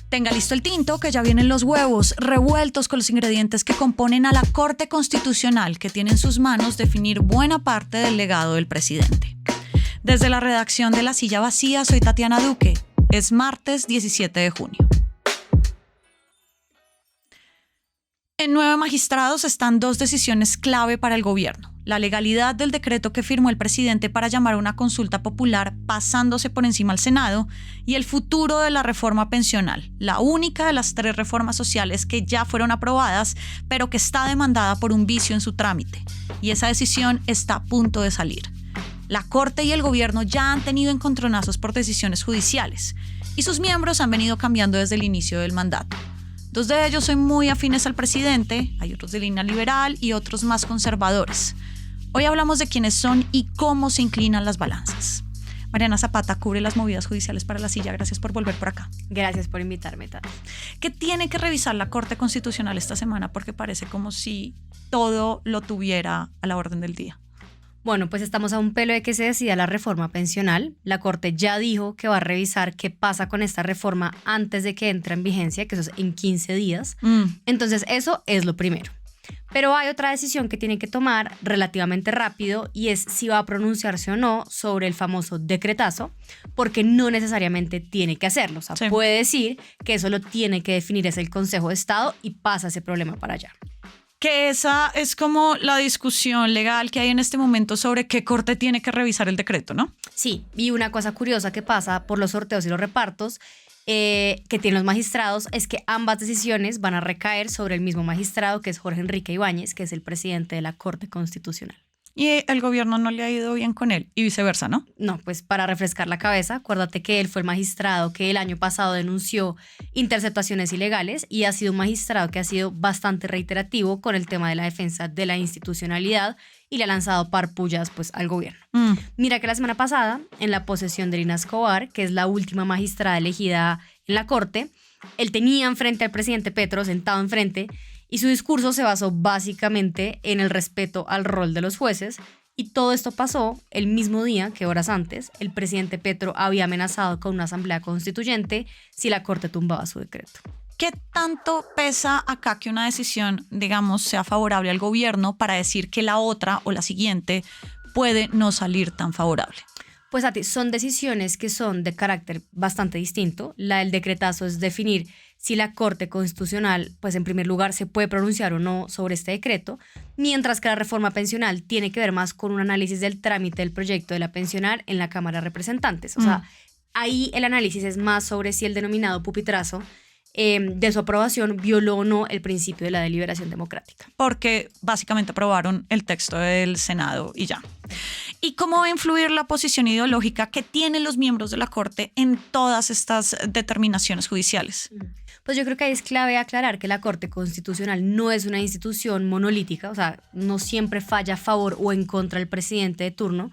Tenga listo el tinto, que ya vienen los huevos revueltos con los ingredientes que componen a la Corte Constitucional, que tiene en sus manos definir buena parte del legado del presidente. Desde la redacción de La Silla Vacía, soy Tatiana Duque. Es martes 17 de junio. En 9 magistrados están 2 decisiones clave para el gobierno. La legalidad del decreto que firmó el presidente para llamar a una consulta popular pasándose por encima al Senado y el futuro de la reforma pensional, la única de las 3 reformas sociales que ya fueron aprobadas, pero que está demandada por un vicio en su trámite. Y esa decisión está a punto de salir. La Corte y el gobierno ya han tenido encontronazos por decisiones judiciales y sus miembros han venido cambiando desde el inicio del mandato. 2 de ellos son muy afines al presidente, hay otros de línea liberal y otros más conservadores. Hoy hablamos de quiénes son y cómo se inclinan las balanzas. Mariana Zapata cubre las movidas judiciales para La Silla. Gracias por volver por acá. Gracias por invitarme, Tati. ¿Qué tiene que revisar la Corte Constitucional esta semana? Porque parece como si todo lo tuviera a la orden del día. Bueno, pues estamos a un pelo de que se decida la reforma pensional. La Corte ya dijo que va a revisar qué pasa con esta reforma antes de que entre en vigencia, que eso es en 15 días. Entonces, eso es lo primero. Pero hay otra decisión que tiene que tomar relativamente rápido y es si va a pronunciarse o no sobre el famoso decretazo, porque no necesariamente tiene que hacerlo. O sea, sí, puede decir que eso lo tiene que definir es el Consejo de Estado y pasa ese problema para allá. Que esa es como la discusión legal que hay en este momento sobre qué corte tiene que revisar el decreto, ¿no? Sí, y una cosa curiosa que pasa por los sorteos y los repartos que tienen los magistrados es que ambas decisiones van a recaer sobre el mismo magistrado, que es Jorge Enrique Ibáñez, que es el presidente de la Corte Constitucional. Y el gobierno no le ha ido bien con él y viceversa, ¿no? No, pues para refrescar la cabeza, acuérdate que él fue el magistrado que el año pasado denunció interceptaciones ilegales y ha sido un magistrado que ha sido bastante reiterativo con el tema de la defensa de la institucionalidad y le ha lanzado parpullas pues al gobierno. Mira que la semana pasada, en la posesión de Lina Escobar, que es la última magistrada elegida en la Corte, él tenía enfrente al presidente Petro, sentado enfrente, y su discurso se basó básicamente en el respeto al rol de los jueces, y todo esto pasó el mismo día que horas antes el presidente Petro había amenazado con una asamblea constituyente si la Corte tumbaba su decreto. ¿Qué tanto pesa acá que una decisión, digamos, sea favorable al gobierno para decir que la otra o la siguiente puede no salir tan favorable? Pues a ti, son decisiones que son de carácter bastante distinto. La del decretazo es definir si la Corte Constitucional, pues en primer lugar, se puede pronunciar o no sobre este decreto, mientras que la reforma pensional tiene que ver más con un análisis del trámite del proyecto de la pensional en la Cámara de Representantes. O sea, ahí el análisis es más sobre si el denominado pupitrazo de su aprobación violó o no el principio de la deliberación democrática. Porque básicamente aprobaron el texto del Senado y ya. ¿Y cómo va a influir la posición ideológica que tienen los miembros de la Corte en todas estas determinaciones judiciales? Pues yo creo que ahí es clave aclarar que la Corte Constitucional no es una institución monolítica, o sea, no siempre falla a favor o en contra del presidente de turno,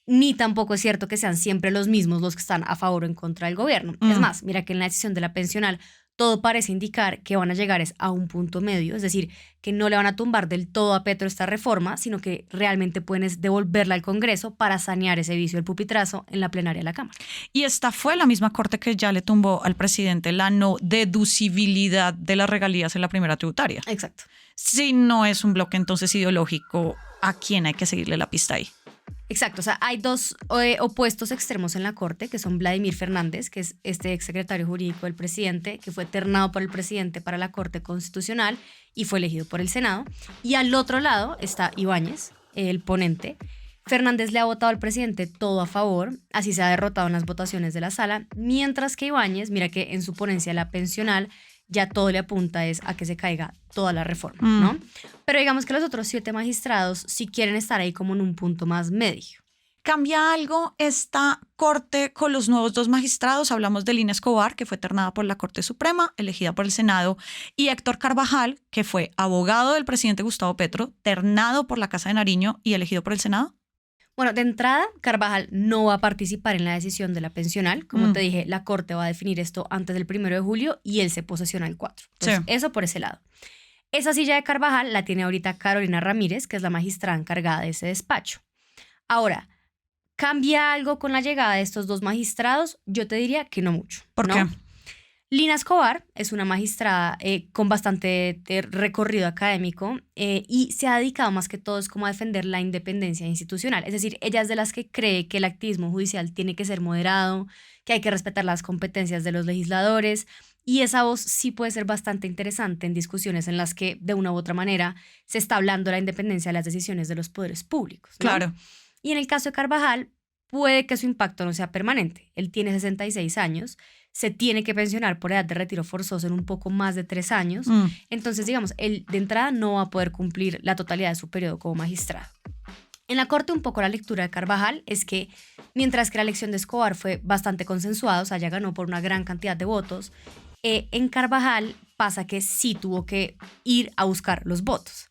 ni tampoco es cierto que sean siempre los mismos los que están a favor o en contra del gobierno. Es más, mira que en la decisión de la pensional todo parece indicar que van a llegar a un punto medio, es decir, que no le van a tumbar del todo a Petro esta reforma, sino que realmente pueden devolverla al Congreso para sanear ese vicio del pupitrazo en la plenaria de la Cámara. Y esta fue la misma Corte que ya le tumbó al presidente la no deducibilidad de las regalías en la primera tributaria. Exacto. Si no es un bloque entonces ideológico, ¿a quién hay que seguirle la pista ahí? Exacto, o sea, hay 2 opuestos extremos en la Corte, que son Vladimir Fernández, que es este exsecretario jurídico del presidente, que fue ternado por el presidente para la Corte Constitucional y fue elegido por el Senado. Y al otro lado está Ibáñez, el ponente. Fernández le ha votado al presidente todo a favor, así se ha derrotado en las votaciones de la sala, mientras que Ibáñez, mira que en su ponencia la pensional, ya todo le apunta es a que se caiga toda la reforma, ¿no? Pero digamos que los otros 7 magistrados sí quieren estar ahí como en un punto más medio. ¿Cambia algo esta Corte con los nuevos 2 magistrados? Hablamos de Lina Escobar, que fue ternada por la Corte Suprema, elegida por el Senado, y Héctor Carvajal, que fue abogado del presidente Gustavo Petro, ternado por la Casa de Nariño y elegido por el Senado. Bueno, de entrada, Carvajal no va a participar en la decisión de la pensional. Como te dije, la Corte va a definir esto antes del 1 de julio y él se posesiona el 4. Entonces, eso por ese lado. Esa silla de Carvajal la tiene ahorita Carolina Ramírez, que es la magistrada encargada de ese despacho. Ahora, ¿cambia algo con la llegada de estos 2 magistrados? Yo te diría que no mucho. ¿Por qué? Lina Escobar es una magistrada con bastante recorrido académico y se ha dedicado más que todo es como a defender la independencia institucional. Es decir, ella es de las que cree que el activismo judicial tiene que ser moderado, que hay que respetar las competencias de los legisladores, y esa voz sí puede ser bastante interesante en discusiones en las que de una u otra manera se está hablando de la independencia de las decisiones de los poderes públicos, ¿no? Claro. Y en el caso de Carvajal, puede que su impacto no sea permanente. Él tiene 66 años, se tiene que pensionar por edad de retiro forzoso en un poco más de 3 años. Entonces, digamos, él de entrada no va a poder cumplir la totalidad de su periodo como magistrado. En la Corte, un poco la lectura de Carvajal es que, mientras que la elección de Escobar fue bastante consensuada, o sea, ya ganó por una gran cantidad de votos, en Carvajal pasa que sí tuvo que ir a buscar los votos.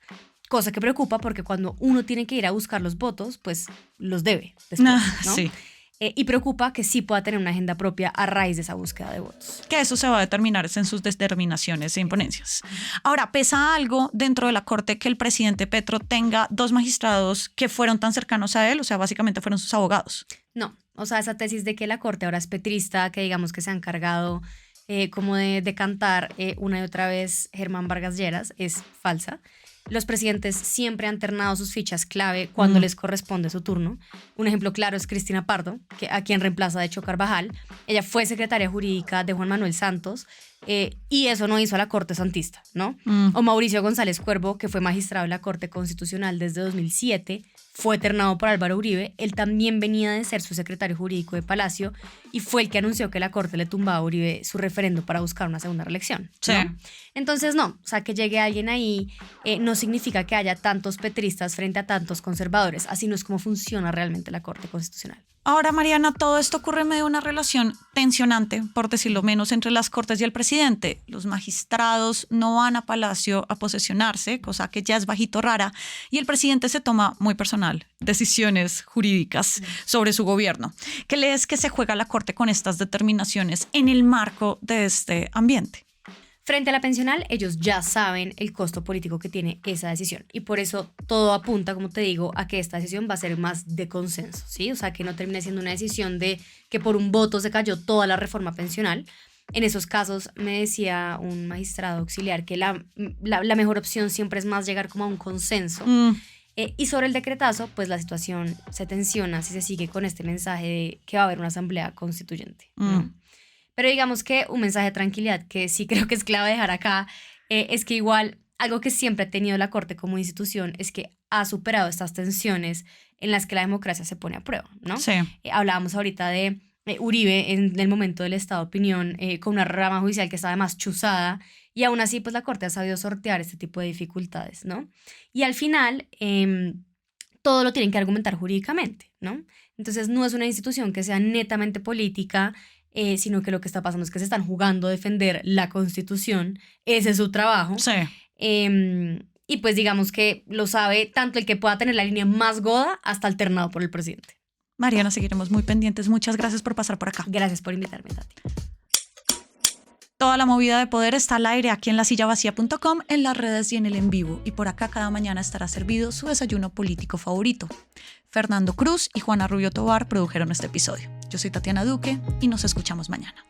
Cosa que preocupa porque cuando uno tiene que ir a buscar los votos, pues los debe después, ¿no? Sí. Y preocupa que sí pueda tener una agenda propia a raíz de esa búsqueda de votos. Que eso se va a determinar en sus determinaciones e imponencias. Ahora, ¿pesa algo dentro de la Corte que el presidente Petro tenga 2 magistrados que fueron tan cercanos a él? O sea, básicamente fueron sus abogados. No, o sea, esa tesis de que la Corte ahora es petrista, que digamos que se ha encargado como de decantar una y otra vez Germán Vargas Lleras, es falsa. Los presidentes siempre han ternado sus fichas clave cuando les corresponde su turno. Un ejemplo claro es Cristina Pardo, a quien reemplaza de hecho Carvajal. Ella fue secretaria jurídica de Juan Manuel Santos y eso no hizo a la Corte Santista, ¿no? O Mauricio González Cuervo, que fue magistrado de la Corte Constitucional desde 2007, fue ternado por Álvaro Uribe. Él también venía de ser su secretario jurídico de Palacio y fue el que anunció que la Corte le tumbaba a Uribe su referendo para buscar una segunda reelección, ¿no? Sí. Entonces, no, o sea, que llegue alguien ahí no significa que haya tantos petristas frente a tantos conservadores. Así no es como funciona realmente la Corte Constitucional. Ahora, Mariana, todo esto ocurre en medio de una relación tensionante, por decirlo menos, entre las Cortes y el presidente. Los magistrados no van a Palacio a posesionarse, cosa que ya es bajito rara, y el presidente se toma muy personal decisiones jurídicas sobre su gobierno. ¿Qué lees que se juega la Corte con estas determinaciones en el marco de este ambiente? Frente a la pensional, ellos ya saben el costo político que tiene esa decisión y por eso todo apunta, como te digo, a que esta decisión va a ser más de consenso, ¿sí? O sea, que no termine siendo una decisión de que por un voto se cayó toda la reforma pensional. En esos casos, me decía un magistrado auxiliar que la mejor opción siempre es más llegar como a un consenso. Y sobre el decretazo, pues la situación se tensiona si se sigue con este mensaje de que va a haber una asamblea constituyente, ¿no? Pero digamos que un mensaje de tranquilidad que sí creo que es clave dejar acá es que igual algo que siempre ha tenido la Corte como institución es que ha superado estas tensiones en las que la democracia se pone a prueba, ¿no? Sí. Hablábamos ahorita de Uribe en el momento del estado de opinión con una rama judicial que estaba además chuzada y aún así pues la Corte ha sabido sortear este tipo de dificultades, ¿no? Y al final todo lo tienen que argumentar jurídicamente, ¿no? Entonces no es una institución que sea netamente política, sino que lo que está pasando es que se están jugando a defender la Constitución. Ese es su trabajo. Sí. Y pues digamos que lo sabe tanto el que pueda tener la línea más goda hasta alternado por el presidente. Mariana, seguiremos muy pendientes. Muchas gracias por pasar por acá. Gracias por invitarme, Tati. Toda la movida de poder está al aire aquí en lasillavacía.com, en las redes y en el en vivo. Y por acá cada mañana estará servido su desayuno político favorito. Fernando Cruz y Juana Rubio Tobar produjeron este episodio. Yo soy Tatiana Duque y nos escuchamos mañana.